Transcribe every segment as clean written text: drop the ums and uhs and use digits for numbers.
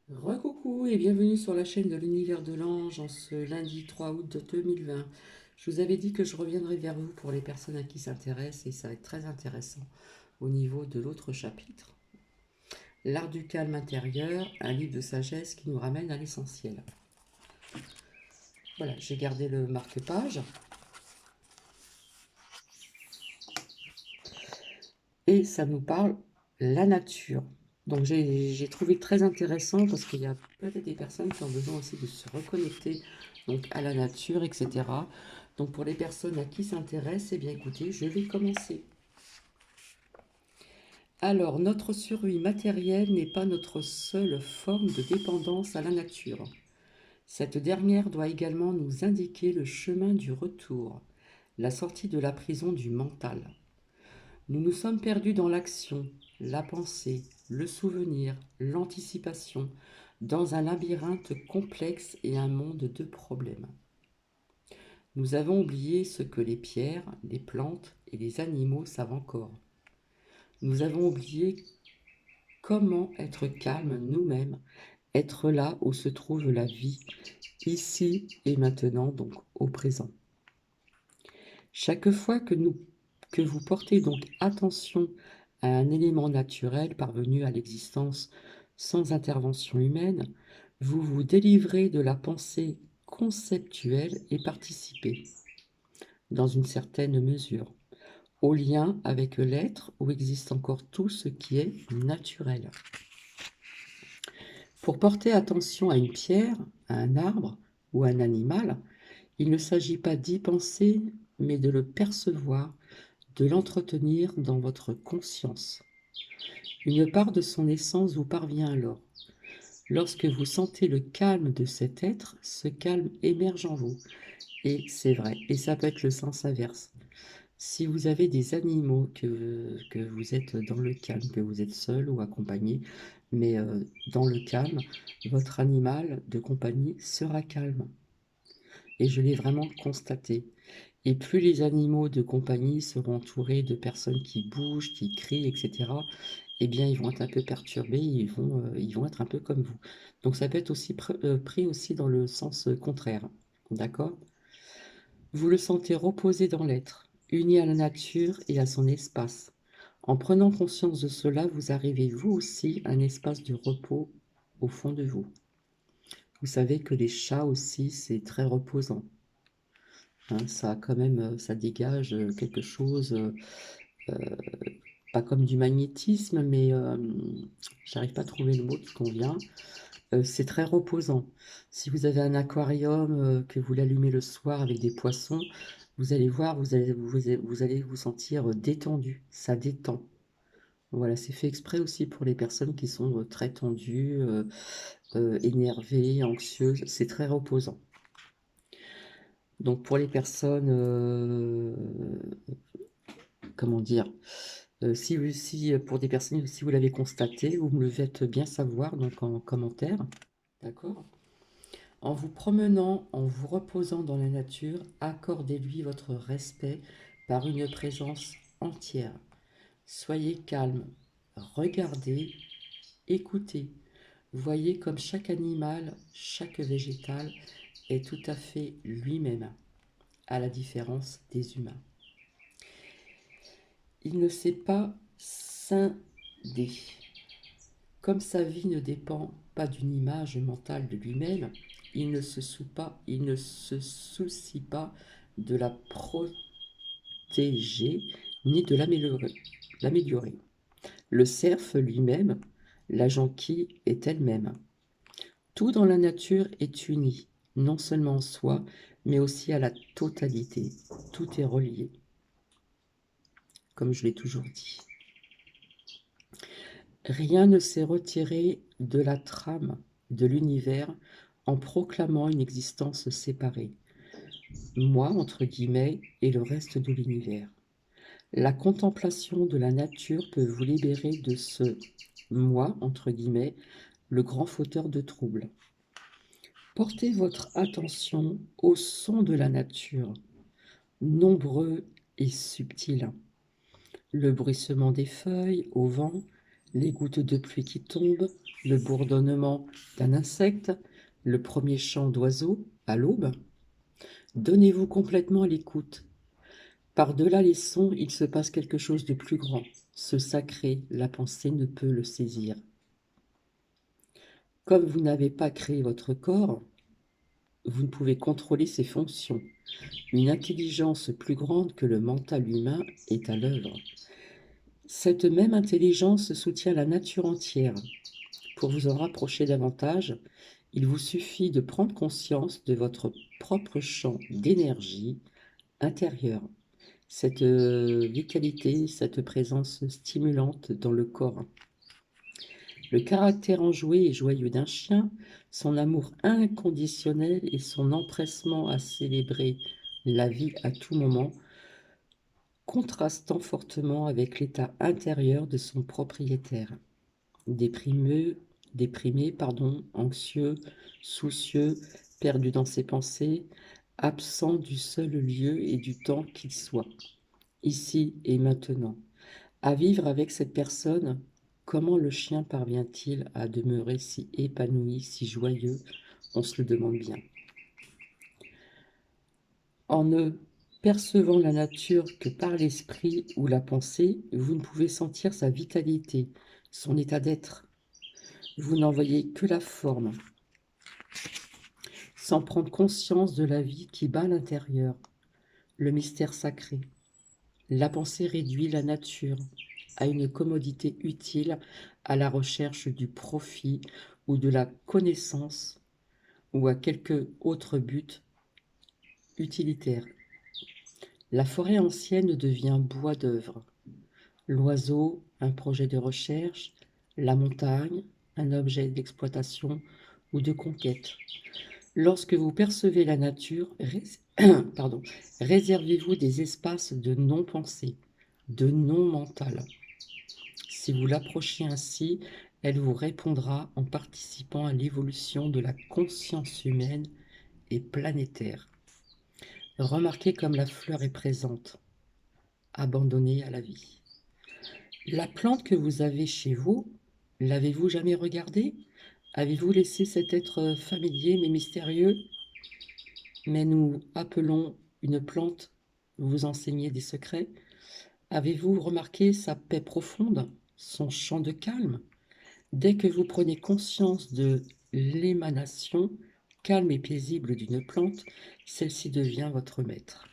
Recoucou et bienvenue sur la chaîne de l'Univers de l'Ange en ce lundi 3 août 2020. Je vous avais dit que je reviendrai vers vous pour les personnes à qui s'intéressent et ça va être très intéressant au niveau de l'autre chapitre. L'art du calme intérieur, un livre de sagesse qui nous ramène à l'essentiel. Voilà, j'ai gardé le marque-page et ça nous parle la nature. Donc j'ai trouvé très intéressant parce qu'il y a peut-être des personnes qui ont besoin aussi de se reconnecter donc à la nature, etc. Donc pour les personnes à qui s'intéresse, eh bien écoutez, je vais commencer. Alors, notre survie matérielle n'est pas notre seule forme de dépendance à la nature. Cette dernière doit également nous indiquer le chemin du retour, la sortie de la prison du mental. Nous nous sommes perdus dans l'action, la pensée, le souvenir, l'anticipation, dans un labyrinthe complexe et un monde de problèmes. Nous avons oublié ce que les pierres, les plantes et les animaux savent encore. Nous avons oublié comment être calme nous-mêmes, être là où se trouve la vie, ici et maintenant, donc au présent. Chaque fois que vous portez donc attention à un élément naturel parvenu à l'existence sans intervention humaine, vous vous délivrez de la pensée conceptuelle et participez, dans une certaine mesure, au lien avec l'être où existe encore tout ce qui est naturel. Pour porter attention à une pierre, à un arbre ou à un animal, il ne s'agit pas d'y penser, mais de le percevoir, de l'entretenir dans votre conscience. Une part de son essence vous parvient alors. Lorsque vous sentez le calme de cet être, ce calme émerge en vous. Et c'est vrai, et ça peut être le sens inverse. Si vous avez des animaux, que vous êtes dans le calme, que vous êtes seul ou accompagné, mais dans le calme, votre animal de compagnie sera calme. Et je l'ai vraiment constaté. Et plus les animaux de compagnie seront entourés de personnes qui bougent, qui crient, etc., eh bien, ils vont être un peu perturbés, ils vont être un peu comme vous. Donc, ça peut être aussi pris aussi dans le sens contraire. D'accord? Vous le sentez reposé dans l'être, uni à la nature et à son espace. En prenant conscience de cela, vous arrivez vous aussi à un espace de repos au fond de vous. Vous savez que les chats aussi, c'est très reposant. Hein, ça a quand même, ça dégage quelque chose, pas comme du magnétisme, mais j'arrive pas à trouver le mot qui convient. C'est très reposant. Si vous avez un aquarium, que vous l'allumez le soir avec des poissons, vous allez voir, vous allez vous sentir détendu. Ça détend. Voilà, c'est fait exprès aussi pour les personnes qui sont très tendues, énervées, anxieuses. C'est très reposant. Donc pour les personnes, comment dire, si pour des personnes, si vous l'avez constaté, vous me le faites bien savoir donc en commentaire. D'accord? En vous promenant, en vous reposant dans la nature, accordez-lui votre respect par une présence entière. Soyez calme, regardez, écoutez. Voyez comme chaque animal, chaque végétal est tout à fait lui-même, à la différence des humains. Il ne s'est pas scindé. Comme sa vie ne dépend pas d'une image mentale de lui-même, il ne se soucie pas de la protéger ni de l'améliorer. Le cerf lui-même, la jonquille est elle-même. Tout dans la nature est uni, non seulement en soi, mais aussi à la totalité. Tout est relié, comme je l'ai toujours dit. Rien ne s'est retiré de la trame de l'univers en proclamant une existence séparée. Moi, entre guillemets, et le reste de l'univers. La contemplation de la nature peut vous libérer de ce moi, entre guillemets, le grand fauteur de troubles. Portez votre attention au son de la nature, nombreux et subtils. Le bruissement des feuilles au vent, les gouttes de pluie qui tombent, le bourdonnement d'un insecte, le premier chant d'oiseau à l'aube. Donnez-vous complètement à l'écoute. Par-delà les sons, il se passe quelque chose de plus grand. Ce sacré, la pensée ne peut le saisir. Comme vous n'avez pas créé votre corps, vous ne pouvez contrôler ses fonctions. Une intelligence plus grande que le mental humain est à l'œuvre. Cette même intelligence soutient la nature entière. Pour vous en rapprocher davantage, il vous suffit de prendre conscience de votre propre champ d'énergie intérieure, cette vitalité, cette présence stimulante dans le corps. Le caractère enjoué et joyeux d'un chien, son amour inconditionnel et son empressement à célébrer la vie à tout moment, contrastant fortement avec l'état intérieur de son propriétaire. Déprimé, anxieux, soucieux, perdu dans ses pensées, absent du seul lieu et du temps qu'il soit, ici et maintenant. À vivre avec cette personne, comment le chien parvient-il à demeurer si épanoui, si joyeux? On se le demande bien. En ne percevant la nature que par l'esprit ou la pensée, vous ne pouvez sentir sa vitalité, son état d'être. Vous n'en voyez que la forme, sans prendre conscience de la vie qui bat à l'intérieur, le mystère sacré. La pensée réduit la nature à une commodité utile à la recherche du profit ou de la connaissance ou à quelque autre but utilitaire. La forêt ancienne devient bois d'œuvre, l'oiseau un projet de recherche, la montagne un objet d'exploitation ou de conquête. Lorsque vous percevez la nature, réservez-vous des espaces de non-pensée, de non-mental. Si vous l'approchez ainsi, elle vous répondra en participant à l'évolution de la conscience humaine et planétaire. Remarquez comme la fleur est présente, abandonnée à la vie. La plante que vous avez chez vous, l'avez-vous jamais regardée? Avez-vous laissé cet être familier mais mystérieux, mais nous appelons une plante, vous enseigner des secrets? Avez-vous remarqué sa paix profonde, son chant de calme? Dès que vous prenez conscience de l'émanation calme et paisible d'une plante, celle-ci devient votre maître.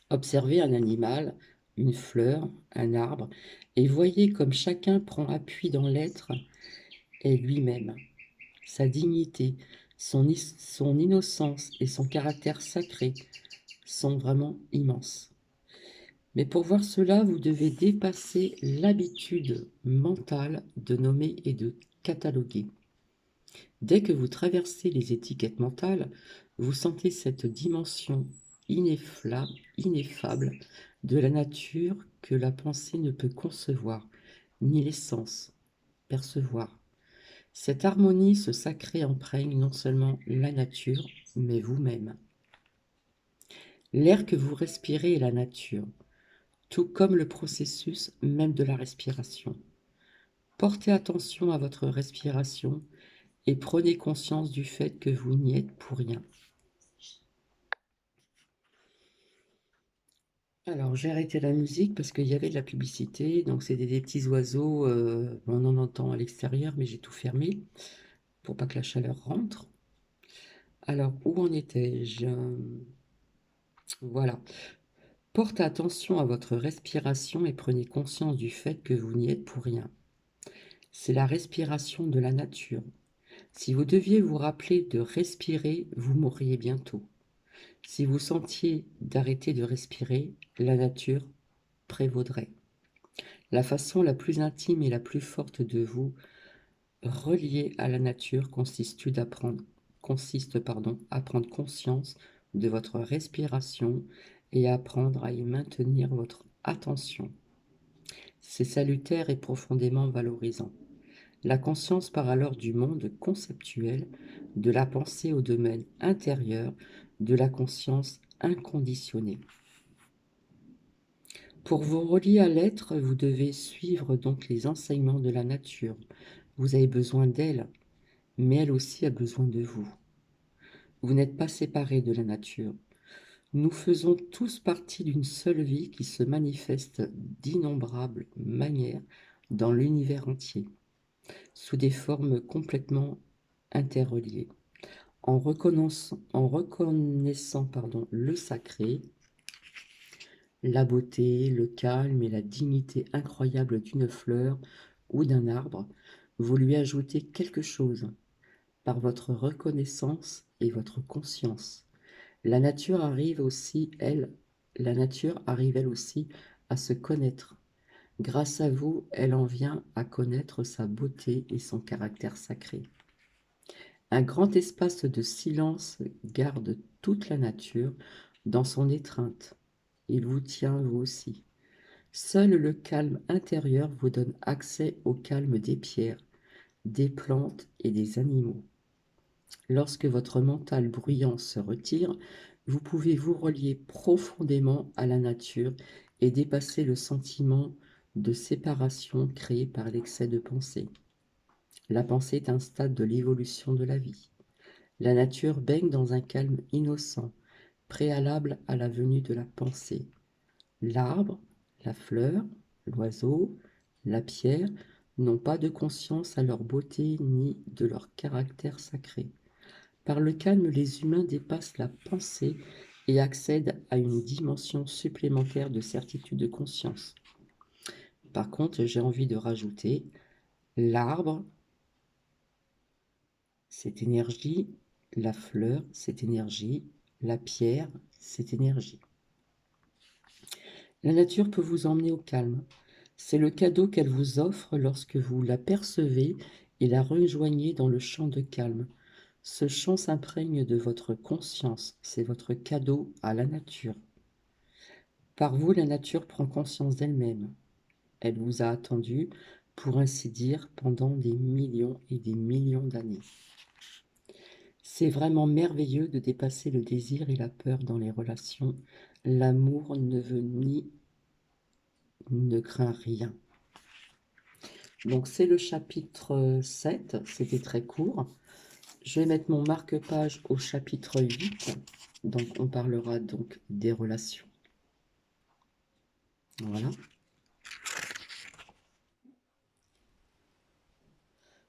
Observez un animal, une fleur, un arbre, et voyez comme chacun prend appui dans l'être et lui-même. Sa dignité, son innocence et son caractère sacré sont vraiment immenses. Mais pour voir cela, vous devez dépasser l'habitude mentale de nommer et de cataloguer. Dès que vous traversez les étiquettes mentales, vous sentez cette dimension ineffable de la nature que la pensée ne peut concevoir, ni les sens percevoir. Cette harmonie, ce sacré imprègne non seulement la nature, mais vous-même. L'air que vous respirez est la nature, tout comme le processus même de la respiration. Portez attention à votre respiration et prenez conscience du fait que vous n'y êtes pour rien. Alors, j'ai arrêté la musique parce qu'il y avait de la publicité, donc c'est des petits oiseaux, on en entend à l'extérieur, mais j'ai tout fermé pour pas que la chaleur rentre. Alors, où en étais-je? Voilà. Portez attention à votre respiration et prenez conscience du fait que vous n'y êtes pour rien. C'est la respiration de la nature. Si vous deviez vous rappeler de respirer, vous mourriez bientôt. Si vous sentiez d'arrêter de respirer, la nature prévaudrait. La façon la plus intime et la plus forte de vous relier à la nature consiste à prendre conscience de votre respiration et à apprendre à y maintenir votre attention. C'est salutaire et profondément valorisant. La conscience part alors du monde conceptuel, de la pensée au domaine intérieur, de la conscience inconditionnée. Pour vous relier à l'être, vous devez suivre donc les enseignements de la nature, Vous avez besoin d'elle, mais elle aussi a besoin de vous. Vous n'êtes pas séparés de la nature. Nous faisons tous partie d'une seule vie qui se manifeste d'innombrables manières dans l'univers entier, sous des formes complètement interreliées. En reconnaissant le sacré, la beauté, le calme et la dignité incroyable d'une fleur ou d'un arbre, vous lui ajoutez quelque chose par votre reconnaissance et votre conscience. La nature arrive elle aussi à se connaître. Grâce à vous, elle en vient à connaître sa beauté et son caractère sacré. Un grand espace de silence garde toute la nature dans son étreinte. Il vous tient vous aussi. Seul le calme intérieur vous donne accès au calme des pierres, des plantes et des animaux. Lorsque votre mental bruyant se retire, vous pouvez vous relier profondément à la nature et dépasser le sentiment de séparation créé par l'excès de pensée. La pensée est un stade de l'évolution de la vie. La nature baigne dans un calme innocent, préalable à la venue de la pensée. L'arbre, la fleur, l'oiseau, la pierre n'ont pas de conscience à leur beauté ni de leur caractère sacré. Par le calme, les humains dépassent la pensée et accèdent à une dimension supplémentaire de certitude de conscience. Par contre, j'ai envie de rajouter l'arbre, cette énergie, la fleur, cette énergie, la pierre, cette énergie. La nature peut vous emmener au calme. C'est le cadeau qu'elle vous offre lorsque vous la percevez et la rejoignez dans le champ de calme. Ce champ s'imprègne de votre conscience, c'est votre cadeau à la nature. Par vous, la nature prend conscience d'elle-même. Elle vous a attendu, pour ainsi dire, pendant des millions et des millions d'années. C'est vraiment merveilleux de dépasser le désir et la peur dans les relations. L'amour ne veut ni ne craint rien. Donc c'est le chapitre 7, c'était très court. Je vais mettre mon marque-page au chapitre 8. Donc on parlera donc des relations. Voilà.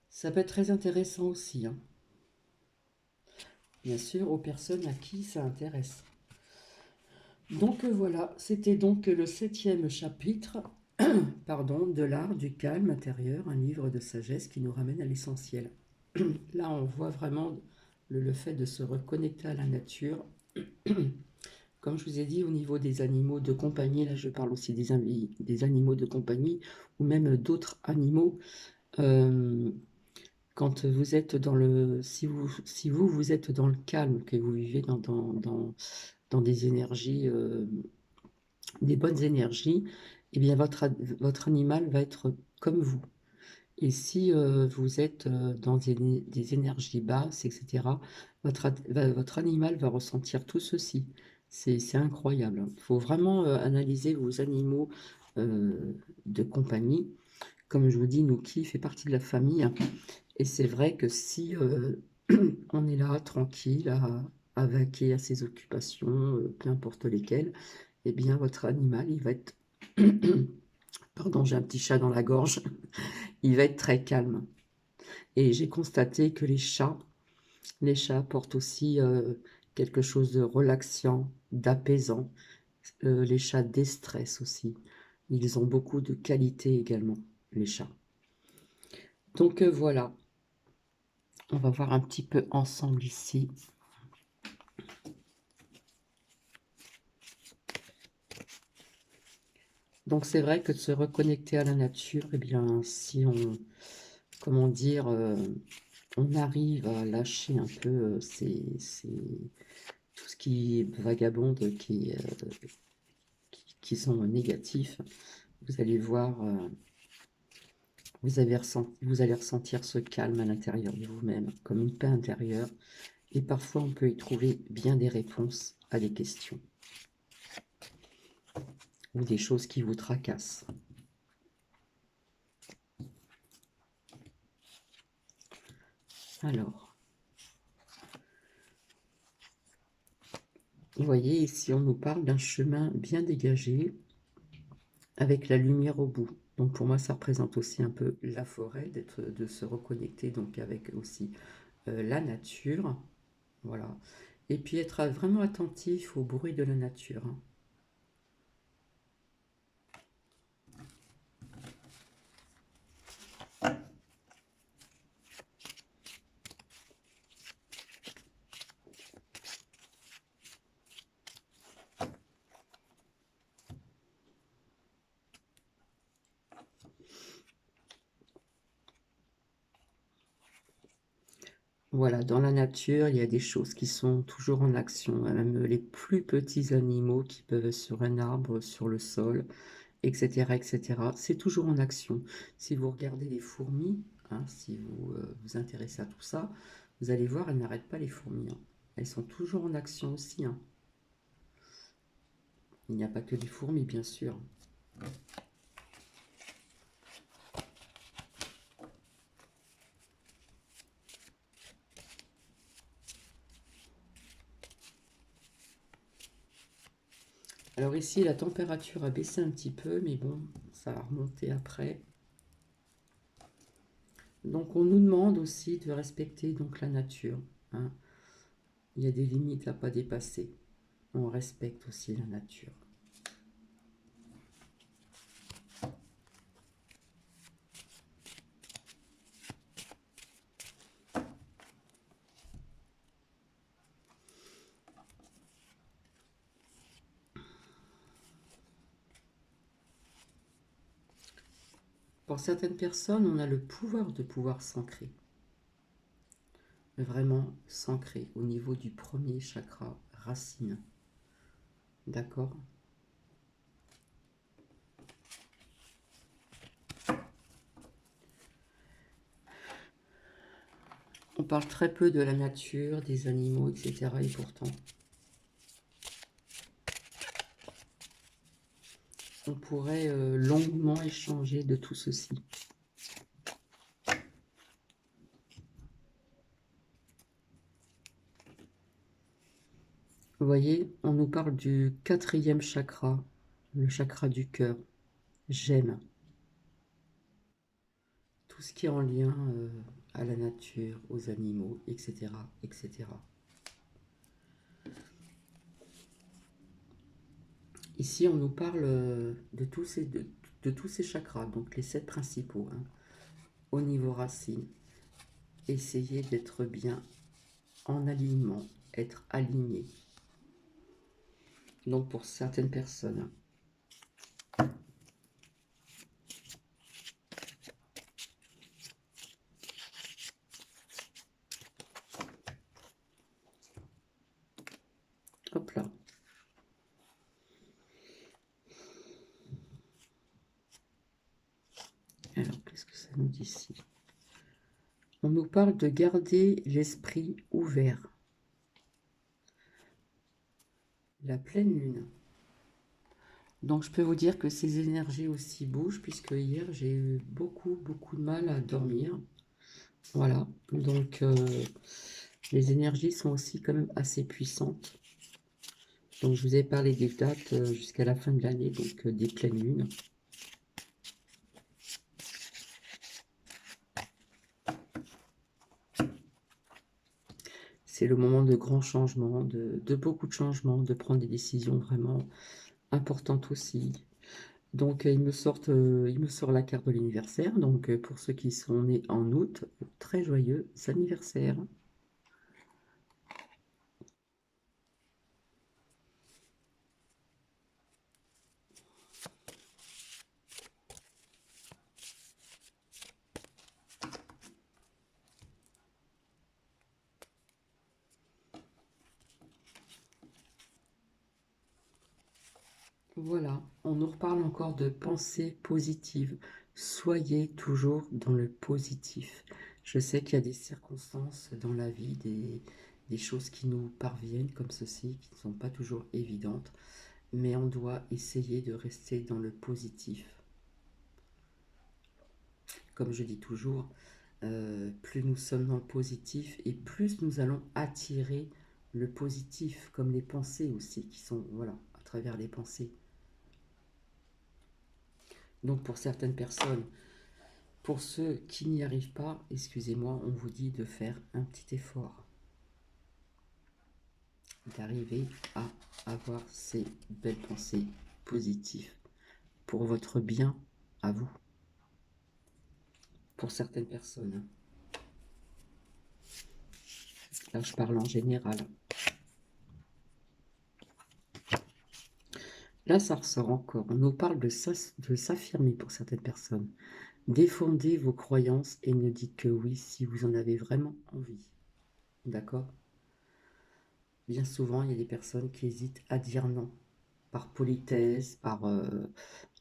Ça peut être très intéressant aussi, hein. Bien sûr, aux personnes à qui ça intéresse. Donc voilà, c'était donc le 7e chapitre de l'art du calme intérieur, un livre de sagesse qui nous ramène à l'essentiel. Là, on voit vraiment le fait de se reconnecter à la nature. Comme je vous ai dit, au niveau des animaux de compagnie, là je parle aussi des animaux de compagnie ou même d'autres animaux. Quand vous êtes dans le... Si vous êtes dans le calme, que vous vivez dans des énergies, des bonnes énergies, eh bien votre animal va être comme vous. Et si vous êtes dans des énergies basses, etc., votre animal va ressentir tout ceci. C'est incroyable. Il faut vraiment analyser vos animaux de compagnie. Comme je vous dis, Nuki fait partie de la famille. Et c'est vrai que si on est là, tranquille, à vaquer à ses occupations, peu importe lesquelles, eh bien votre animal, il va être... Pardon, j'ai un petit chat dans la gorge. Il va être très calme. Et j'ai constaté que les chats apportent aussi quelque chose de relaxant, d'apaisant. Les chats déstressent aussi. Ils ont beaucoup de qualités également, les chats. Donc voilà, on va voir un petit peu ensemble ici. Donc c'est vrai que de se reconnecter à la nature, eh bien si on, comment dire, on arrive à lâcher un peu tout ce qui est vagabonde, qui sont négatifs, vous allez voir, vous allez ressentir ce calme à l'intérieur de vous-même, comme une paix intérieure. Et parfois, on peut y trouver bien des réponses à des questions ou des choses qui vous tracassent. Alors, vous voyez, ici, on nous parle d'un chemin bien dégagé avec la lumière au bout. Donc, pour moi, ça représente aussi un peu la forêt, de se reconnecter donc avec aussi la nature. Voilà. Et puis, être vraiment attentif au bruit de la nature, hein. Voilà, dans la nature, il y a des choses qui sont toujours en action, même les plus petits animaux qui peuvent être sur un arbre, sur le sol, etc., etc. C'est toujours en action. Si vous regardez les fourmis, hein, si vous vous intéressez à tout ça, vous allez voir, elles n'arrêtent pas les fourmis, hein. Elles sont toujours en action aussi, hein. Il n'y a pas que les fourmis, bien sûr. Alors ici, la température a baissé un petit peu, mais bon, ça va remonter après. Donc on nous demande aussi de respecter donc la nature, hein. Il y a des limites à pas dépasser. On respecte aussi la nature. Pour certaines personnes, on a le pouvoir de pouvoir s'ancrer. Vraiment s'ancrer au niveau du premier chakra, racine. D'accord? On parle très peu de la nature, des animaux, etc. Et pourtant, on pourrait longuement échanger de tout ceci. Vous voyez, on nous parle du quatrième chakra, le chakra du cœur. J'aime tout ce qui est en lien à la nature, aux animaux, etc., etc. Ici, on nous parle de tous ces chakras, donc les 7 principaux, hein, au niveau racine. Essayez d'être bien en alignement, être aligné. Donc pour certaines personnes. Hop là. Alors, qu'est-ce que ça nous dit ici? On nous parle de garder l'esprit ouvert. La pleine lune. Donc je peux vous dire que ces énergies aussi bougent, puisque hier j'ai eu beaucoup de mal à dormir. Voilà, donc les énergies sont aussi quand même assez puissantes. Donc je vous ai parlé des dates jusqu'à la fin de l'année, donc des pleines lunes. C'est le moment de grands changements, de beaucoup de changements, de prendre des décisions vraiment importantes aussi. Donc il me sort la carte de l'anniversaire. Donc pour ceux qui sont nés en août, très joyeux anniversaire. Voilà, on nous reparle encore de pensée positive. Soyez toujours dans le positif. Je sais qu'il y a des circonstances dans la vie, des choses qui nous parviennent comme ceci, qui ne sont pas toujours évidentes, mais on doit essayer de rester dans le positif. Comme je dis toujours, plus nous sommes dans le positif et plus nous allons attirer le positif, comme les pensées aussi, qui sont, voilà, à travers les pensées. Donc pour certaines personnes, pour ceux qui n'y arrivent pas, excusez-moi, on vous dit de faire un petit effort, d'arriver à avoir ces belles pensées positives pour votre bien à vous, pour certaines personnes. Là, je parle en général. Là, ça ressort encore. On nous parle de s'affirmer pour certaines personnes. Défendez vos croyances et ne dites que oui si vous en avez vraiment envie. D'accord? Bien souvent, il y a des personnes qui hésitent à dire non. Par politesse, par...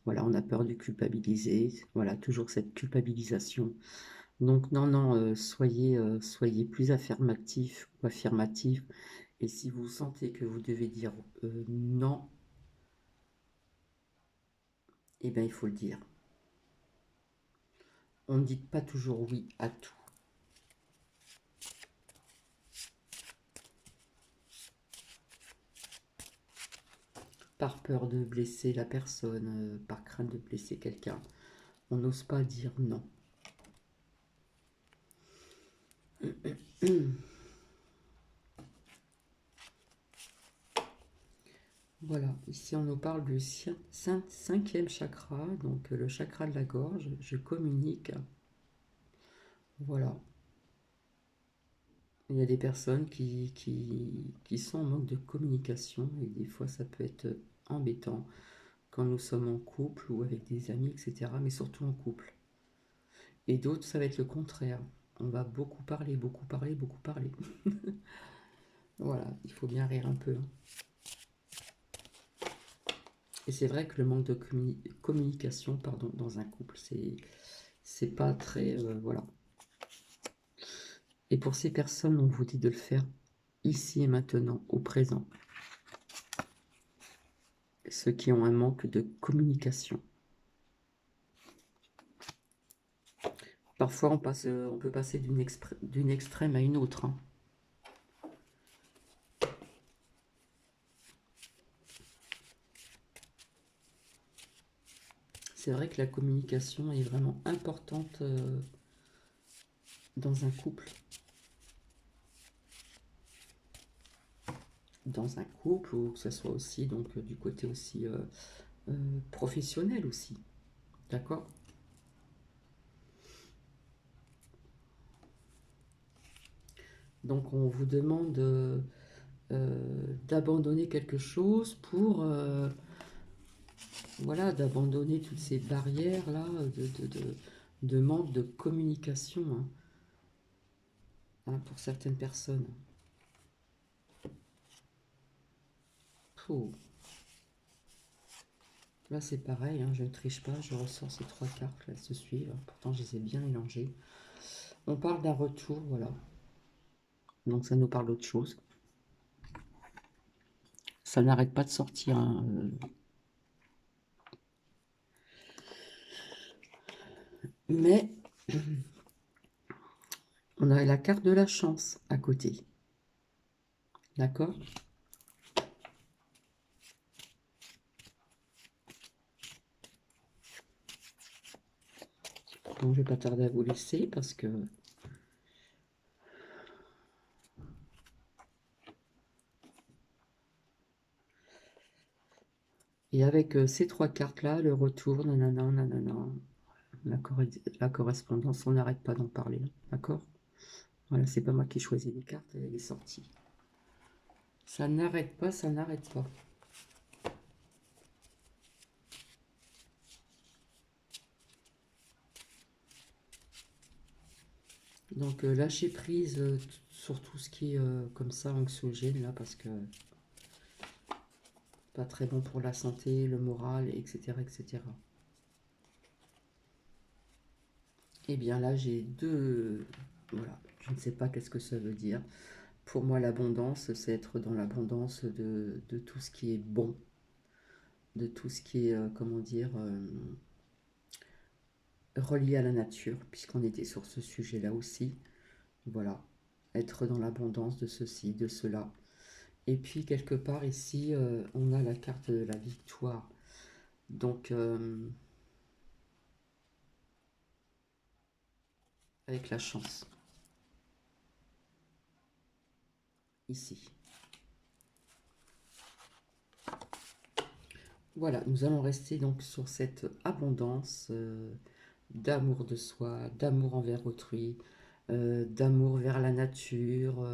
voilà, on a peur de culpabiliser. Voilà, toujours cette culpabilisation. Donc, non, non, soyez plus affirmatif ou affirmative. Et si vous sentez que vous devez dire non, eh bien, il faut le dire. On ne dit pas toujours oui à tout. Par peur de blesser la personne, par crainte de blesser quelqu'un, on n'ose pas dire non. Voilà, ici on nous parle du cinquième chakra, donc le chakra de la gorge. Je communique. Voilà. Il y a des personnes qui sont en manque de communication et des fois ça peut être embêtant quand nous sommes en couple ou avec des amis, etc. Mais surtout en couple. Et d'autres, ça va être le contraire. On va beaucoup parler, beaucoup parler, beaucoup parler. Voilà, il faut bien rire un peu, hein. Et c'est vrai que le manque de communication, pardon, dans un couple, c'est pas très, voilà. Et pour ces personnes, on vous dit de le faire ici et maintenant, au présent. Ceux qui ont un manque de communication. Parfois, on peut passer d'une extrême à une autre, hein. C'est vrai que la communication est vraiment importante dans un couple. Dans un couple, ou que ce soit aussi donc du côté aussi professionnel aussi. D'accord? Donc on vous demande d'abandonner quelque chose pour voilà, d'abandonner toutes ces barrières là de manque de communication, hein, hein, pour certaines personnes. Pouh. Là c'est pareil, hein, je ne triche pas, je ressors ces trois cartes, là, elles se suivent, pourtant je les ai bien mélangées. On parle d'un retour, voilà. Donc ça nous parle d'autre chose. Ça n'arrête pas de sortir, hein, mais on a la carte de la chance à côté. D'accord? Donc je vais pas tarder à vous laisser parce que et avec ces trois cartes là, le retour, nanana, nanana, la correspondance, on n'arrête pas d'en parler, d'accord? Voilà, c'est pas moi qui ai choisi les cartes, elle est sortie. Ça n'arrête pas, ça n'arrête pas. Donc lâcher prise sur tout ce qui est comme ça anxiogène là parce que pas très bon pour la santé, le moral, etc. etc. Et bien là j'ai deux... Voilà, je ne sais pas qu'est-ce que ça veut dire. Pour moi l'abondance, c'est être dans l'abondance de tout ce qui est bon, de tout ce qui est, comment dire, relié à la nature, puisqu'on était sur ce sujet-là aussi. Voilà, être dans l'abondance de ceci, de cela. Et puis quelque part ici, on a la carte de la victoire. Donc, avec la chance, ici. Voilà, nous allons rester donc sur cette abondance d'amour de soi, d'amour envers autrui, d'amour vers la nature,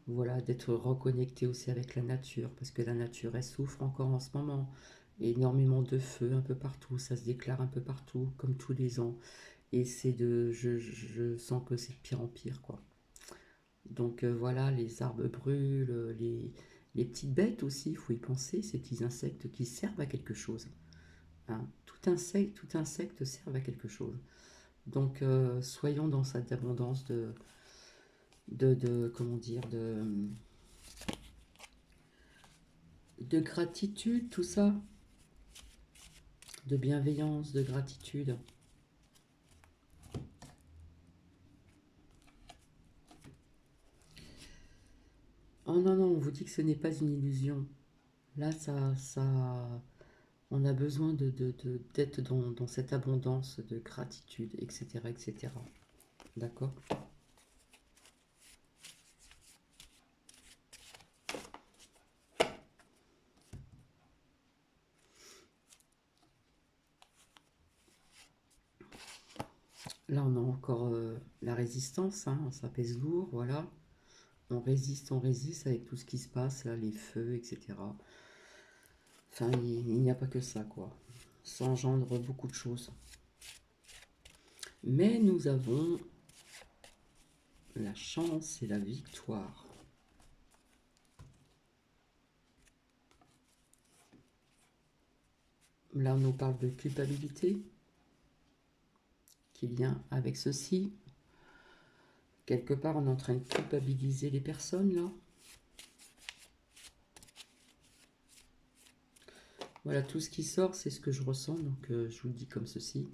voilà, d'être reconnecté aussi avec la nature, parce que la nature, elle souffre encore en ce moment. Énormément de feu un peu partout, ça se déclare un peu partout, comme tous les ans. Et c'est de, je sens que c'est de pire en pire, quoi. Donc voilà, les arbres brûlent, les petites bêtes aussi, il faut y penser, ces petits insectes qui servent à quelque chose. Hein. Tout insecte sert à quelque chose. Donc soyons dans cette abondance comment dire, de gratitude, tout ça, de bienveillance, de gratitude. Oh non, non, on vous dit que ce n'est pas une illusion. Là, on a besoin d'être dans cette abondance de gratitude, etc., etc. D'accord? Là, on a encore la résistance, hein, ça pèse lourd, voilà. On résiste avec tout ce qui se passe, là, les feux, etc. Enfin, il n'y a pas que ça, quoi. Ça engendre beaucoup de choses. Mais nous avons la chance et la victoire. Là, on nous parle de culpabilité qui vient avec ceci. Quelque part, on est en train de culpabiliser les personnes, là. Voilà, tout ce qui sort, c'est ce que je ressens, donc je vous le dis comme ceci.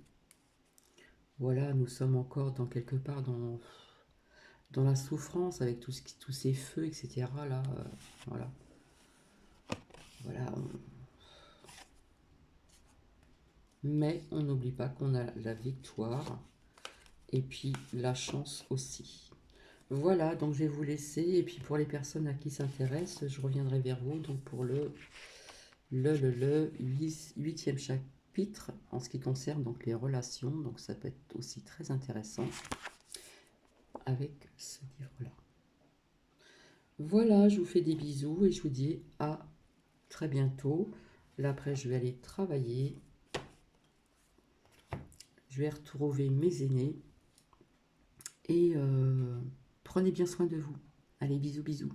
Voilà, nous sommes encore dans quelque part dans la souffrance, avec tous ces feux, etc. Là, voilà. Voilà. Mais on n'oublie pas qu'on a la victoire et puis la chance aussi. Voilà, donc je vais vous laisser. Et puis pour les personnes à qui s'intéressent, je reviendrai vers vous donc pour le huitième chapitre en ce qui concerne donc les relations. Donc ça peut être aussi très intéressant avec ce livre-là. Voilà, je vous fais des bisous et je vous dis à très bientôt. Là après, je vais aller travailler. Je vais retrouver mes aînés. Et prenez bien soin de vous. Allez, bisous, bisous.